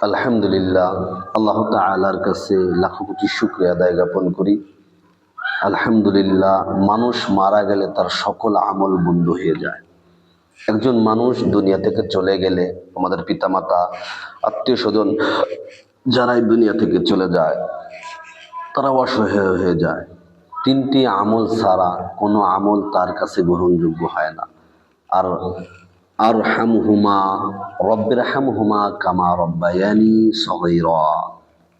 আলহামদুলিল্লাহ, আল্লাহ তাআলার কাছে লাখো কোটি শুকরিয়া আদায় জ্ঞাপন করি। আলহামদুলিল্লাহ, মানুষ মারা গেলে তার সকল আমল বন্ধ হয়ে যায়। একজন মানুষ দুনিয়া থেকে চলে গেলে আমাদের পিতামাতা, আত্মীয় স্বজন যারাই দুনিয়া থেকে চলে যায় তারা অসহায় হয়ে যায়। তিনটি আমল ছাড়া কোনো আমল তার কাছে গ্রহণযোগ্য হয় না। আর আরহামহুমা রব্বিরহামহুমা কামা রব্বায়ানি সগীরা।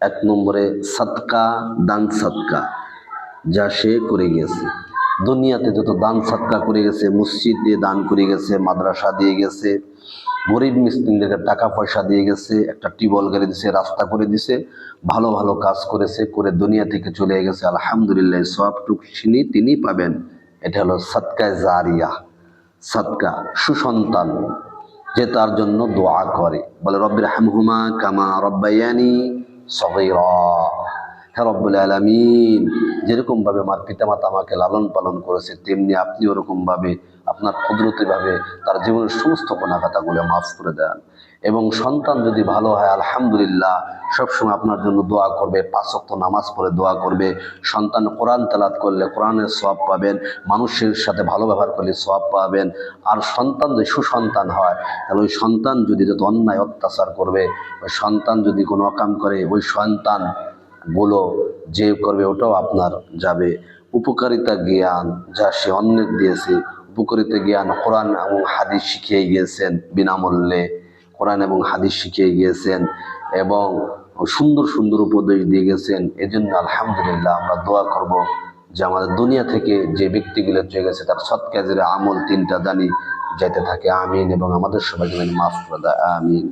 এক নম্বরে সাদকা, দান সাদকা যা সে করে গেছে, দুনিয়াতে যত দান সাদকা করে গেছে, মসজিদ দিয়ে দান করে গেছে, মাদ্রাসা দিয়ে গেছে, গরিব মিসকিনদেরকে টাকা পয়সা দিয়ে গেছে, একটা টিউবওয়েল করে দিছে, রাস্তা করে দিছে, ভালো ভালো কাজ করেছে, করে দুনিয়া থেকে চলে গেছে। আলহামদুলিল্লাহ, সবটুকু তিনি পাবেন। এটা হলো সাদকায়ে জারিয়া, সাদকা, সুসন্তান যে তার জন্য দোয়া করে, বলে রব্বিরহামহুমা কামা রব্বায়ানি সগীরা। হে রব্বুল আলামিন, যেরকম ভাবে আমার পিতামাতা আমাকে লালন পালন করেছে, তেমনি আপনি ওরকম ভাবে আপনার কুদরতি ভাবে তার জীবনের সমস্ত গুনাহগাতাগুলো মাফ করে দেন। এবং সন্তান যদি ভালো হয়, আলহামদুলিল্লাহ, সবসময় আপনার জন্য দোয়া করবে, 5 ওয়াক্ত নামাজ পড়ে দোয়া করবে। সন্তান কোরআন তেলাওয়াত করলে কোরআনের সওয়াব পাবেন, মানুষের সাথে ভালো ব্যবহার করলে সওয়াব পাবেন। আর সন্তান যদি সুসন্তান হয়, তাহলে ওই সন্তান যদি যত অন্যায় অত্যাচার করবে, ওই সন্তান যদি কোনো অকাম করে, ওই সন্তান গুলো যে করবে ওটাও আপনার যাবে। উপকারিতা জ্ঞান যা সে অন্যের দিয়েছে, উপকারিতা জ্ঞান কোরআন এবং হাদিস শিখিয়ে গিয়েছেন বিনামূল্যে, কোরআন এবং হাদিস শিখিয়ে গিয়েছেন এবং সুন্দর সুন্দর উপদেশ দিয়ে গেছেন। এজন্য আলহামদুলিল্লাহ আমরা দোয়া করব যে আমাদের দুনিয়া থেকে যে ব্যক্তিগুলো চলে গেছে তার সৎ কাজের আমল 3টা জানি যাইতে থাকে। আমিন। এবং আমাদের সবাই যেন মাফ করে দেয়। আমিন।